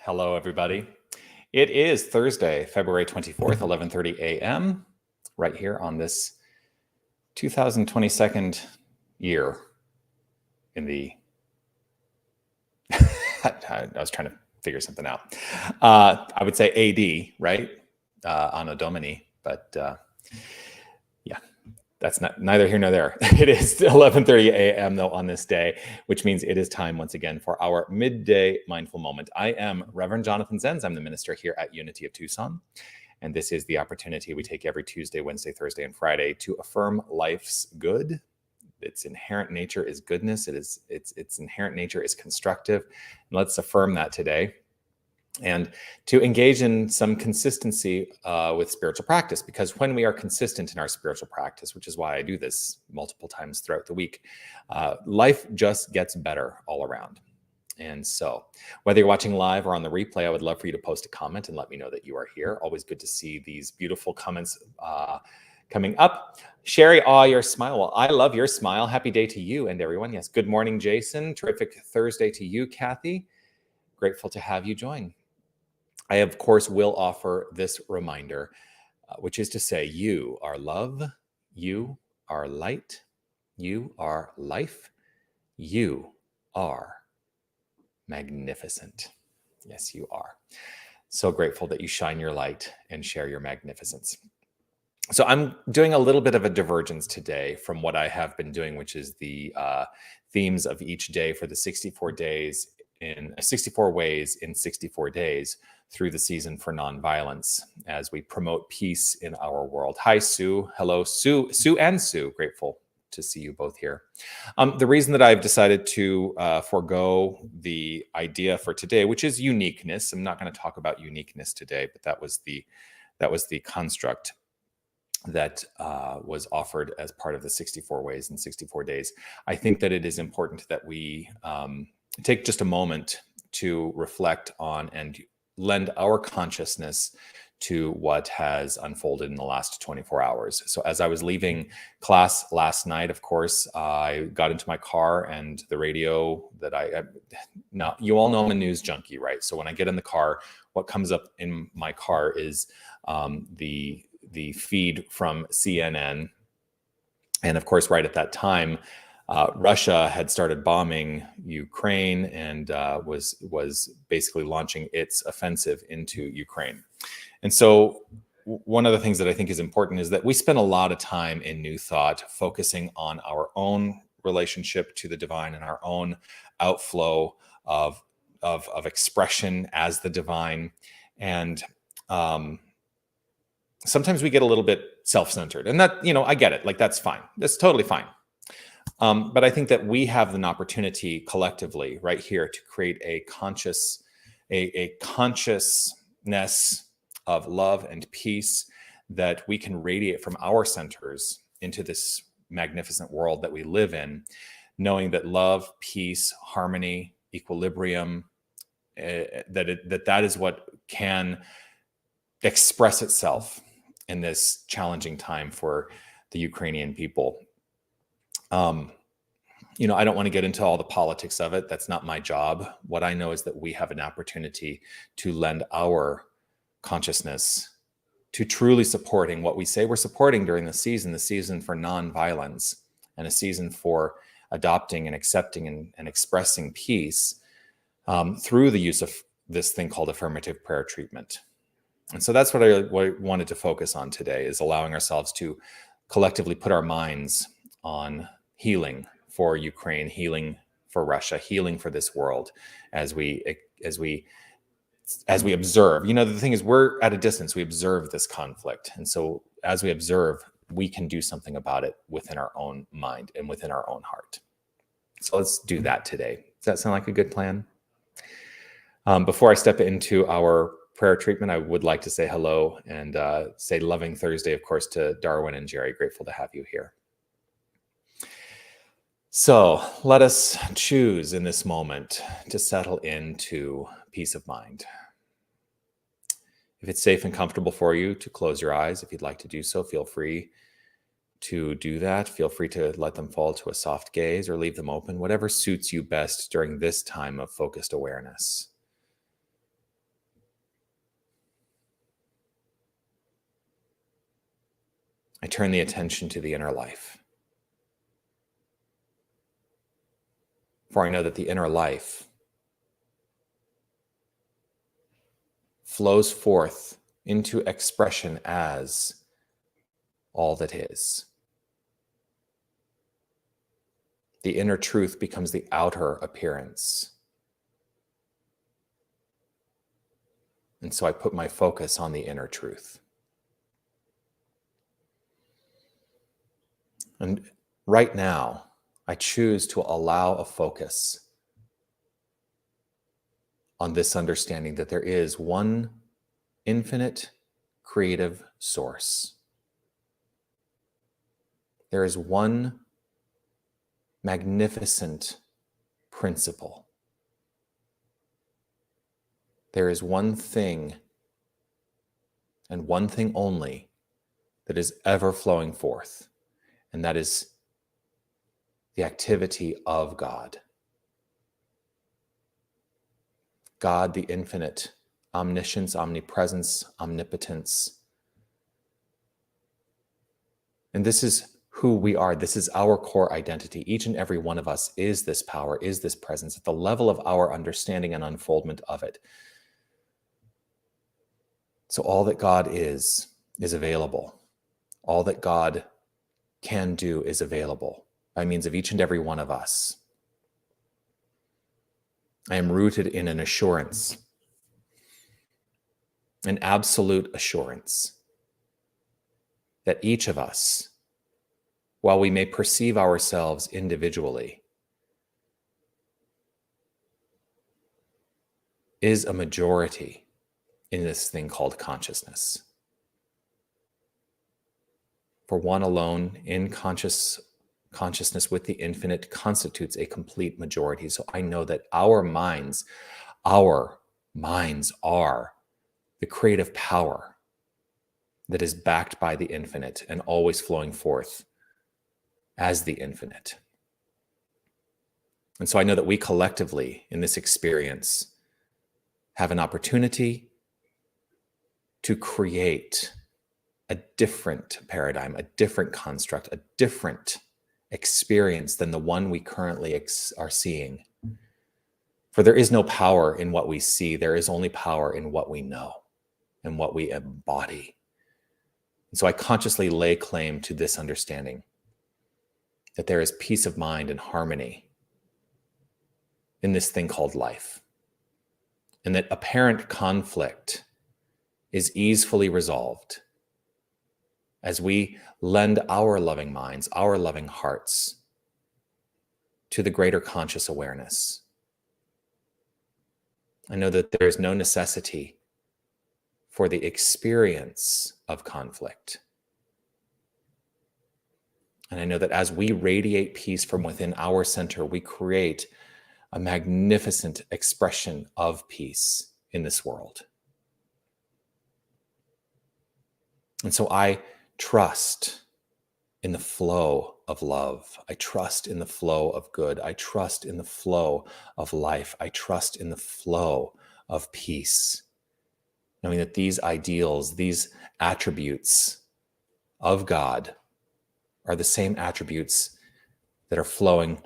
Hello, everybody. It is Thursday, February 24th, 11:30 a.m., right here on this 2022nd year in the... I was trying to figure something out. I would say AD, right? Anno Domini, but yeah, that's neither here nor there. It is 11:30 a.m. though on this day, which means it is time once again for our Midday Mindful Moment. I am Reverend Jonathan Zenz. I'm the minister here at Unity of Tucson. And this is the opportunity we take every Tuesday, Wednesday, Thursday, and Friday to affirm life's good. Its inherent nature is goodness. Its inherent nature is constructive. And let's affirm that today. And to engage in some consistency with spiritual practice, because when we are consistent in our spiritual practice, which is why I do this multiple times throughout the week, life just gets better all around. And so whether you're watching live or on the replay, I would love for you to post a comment and let me know that you are here. Always good to see these beautiful comments coming up. Sherry, your smile. Well, I love your smile. Happy day to you and everyone. Yes, good morning, Jason. Terrific Thursday to you, Kathy. Grateful to have you join. I, of course, will offer this reminder, which is to say, you are love, you are light, you are life, you are magnificent. Yes, you are. So grateful that you shine your light and share your magnificence. So I'm doing a little bit of a divergence today from what I have been doing, which is the themes of each day for the 64 days in 64 ways in 64 days through the season for nonviolence as we promote peace in our world. Hi, Sue. Hello, Sue and Sue. Grateful to see you both here. The reason that I've decided to forego the idea for today, which is uniqueness. I'm not going to talk about uniqueness today, but that was the construct that was offered as part of the 64 ways in 64 days. I think that it is important that we take just a moment to reflect on and lend our consciousness to what has unfolded in the last 24 hours. So as I was leaving class last night, of course, I got into my car and the radio that now you all know I'm a news junkie, right? So when I get in the car, what comes up in my car is the feed from CNN. And of course, right at that time, Russia had started bombing Ukraine and was basically launching its offensive into Ukraine. And so one of the things that I think is important is that we spend a lot of time in New Thought focusing on our own relationship to the divine and our own outflow of expression as the divine. And sometimes we get a little bit self-centered, and that, I get it. Like, that's fine. That's totally fine. But I think that we have an opportunity collectively right here to create a consciousness of love and peace that we can radiate from our centers into this magnificent world that we live in, knowing that love, peace, harmony, equilibrium, that is what can express itself in this challenging time for the Ukrainian people. I don't want to get into all the politics of it. That's not my job. What I know is that we have an opportunity to lend our consciousness to truly supporting what we say we're supporting during the season for nonviolence, and a season for adopting and accepting and expressing peace through the use of this thing called affirmative prayer treatment. And so that's what I wanted to focus on today, is allowing ourselves to collectively put our minds on healing for Ukraine, healing for Russia, healing for this world as we observe. The thing is, we're at a distance. We observe this conflict. And so as we observe, we can do something about it within our own mind and within our own heart. So let's do that today. Does that sound like a good plan? Before I step into our prayer treatment, I would like to say hello and say loving Thursday, of course, to Darwin and Jerry. Grateful to have you here. So let us choose in this moment to settle into peace of mind. If it's safe and comfortable for you to close your eyes, if you'd like to do so, feel free to do that. Feel free to let them fall to a soft gaze or leave them open, whatever suits you best during this time of focused awareness. I turn the attention to the inner life. For I know that the inner life flows forth into expression as all that is. The inner truth becomes the outer appearance. And so I put my focus on the inner truth. And right now, I choose to allow a focus on this understanding that there is one infinite creative source. There is one magnificent principle. There is one thing and one thing only that is ever flowing forth, and that is the activity of God. God, the infinite, omniscience, omnipresence, omnipotence. And this is who we are. This is our core identity. Each and every one of us is this power, is this presence at the level of our understanding and unfoldment of it. So all that God is available. All that God can do is available by means of each and every one of us. I am rooted in an assurance, an absolute assurance that each of us, while we may perceive ourselves individually, is a majority in this thing called consciousness. For one alone in consciousness with the infinite constitutes a complete majority. So I know that our minds are the creative power that is backed by the infinite and always flowing forth as the infinite. And so I know that we collectively in this experience have an opportunity to create a different paradigm, a different construct, a different experience than the one we currently are seeing. For there is no power in what we see. There is only power in what we know and what we embody. And so I consciously lay claim to this understanding that there is peace of mind and harmony in this thing called life, and that apparent conflict is easily resolved as we lend our loving minds, our loving hearts to the greater conscious awareness. I know that there is no necessity for the experience of conflict. And I know that as we radiate peace from within our center, we create a magnificent expression of peace in this world. And so I trust in the flow of love. I trust in the flow of good. I trust in the flow of life. I trust in the flow of peace. Knowing that these ideals, these attributes of God are the same attributes that are flowing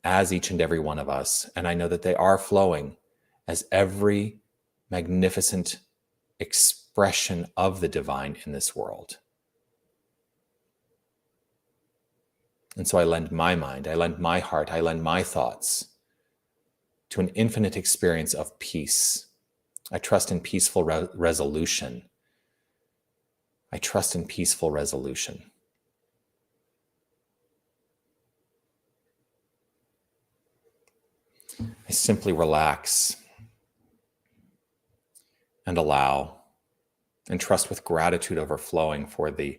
as each and every one of us. And I know that they are flowing as every magnificent expression of the divine in this world. And so I lend my mind, I lend my heart, I lend my thoughts to an infinite experience of peace. I trust in peaceful resolution. I trust in peaceful resolution. I simply relax and allow and trust with gratitude overflowing for the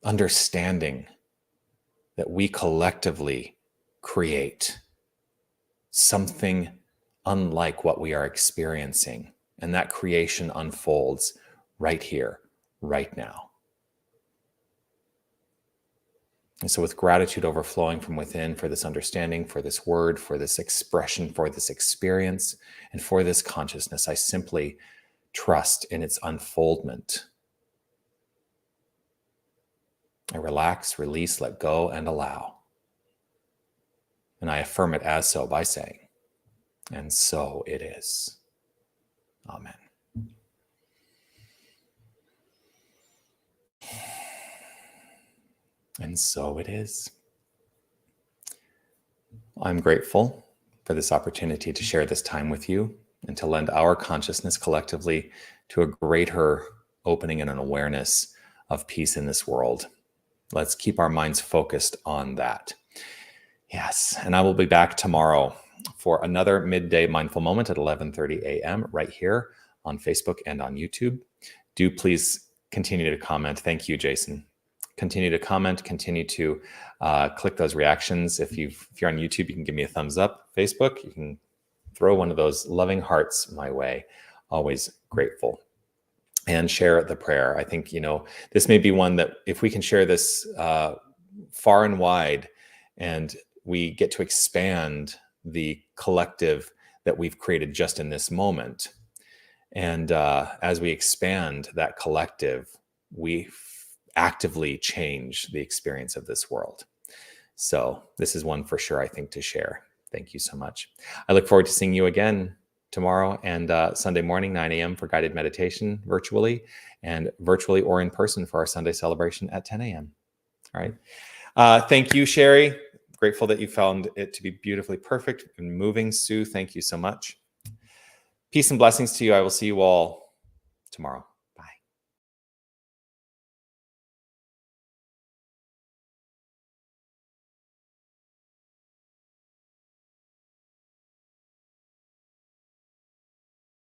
understanding that we collectively create something unlike what we are experiencing. And that creation unfolds right here, right now. And so with gratitude overflowing from within for this understanding, for this word, for this expression, for this experience, and for this consciousness, I simply trust in its unfoldment. I relax, release, let go, and allow. And I affirm it as so by saying, and so it is. Amen. And so it is. I'm grateful for this opportunity to share this time with you and to lend our consciousness collectively to a greater opening and an awareness of peace in this world. Let's keep our minds focused on that. Yes, and I will be back tomorrow for another Midday Mindful Moment at 11:30 a.m. right here on Facebook and on YouTube. Do please continue to comment. Thank you, Jason. Continue to comment, continue to click those reactions. If you're on YouTube, you can give me a thumbs up. Facebook, you can throw one of those loving hearts my way. Always grateful. And share the prayer. I think, this may be one that if we can share this far and wide, and we get to expand the collective that we've created just in this moment. And as we expand that collective, we actively change the experience of this world. So this is one for sure, I think, to share. Thank you so much. I look forward to seeing you again tomorrow and Sunday morning, 9 a.m. for guided meditation virtually, and virtually or in person for our Sunday celebration at 10 a.m. All right. Thank you, Sherry. Grateful that you found it to be beautifully perfect and moving. Sue, thank you so much. Peace and blessings to you. I will see you all tomorrow.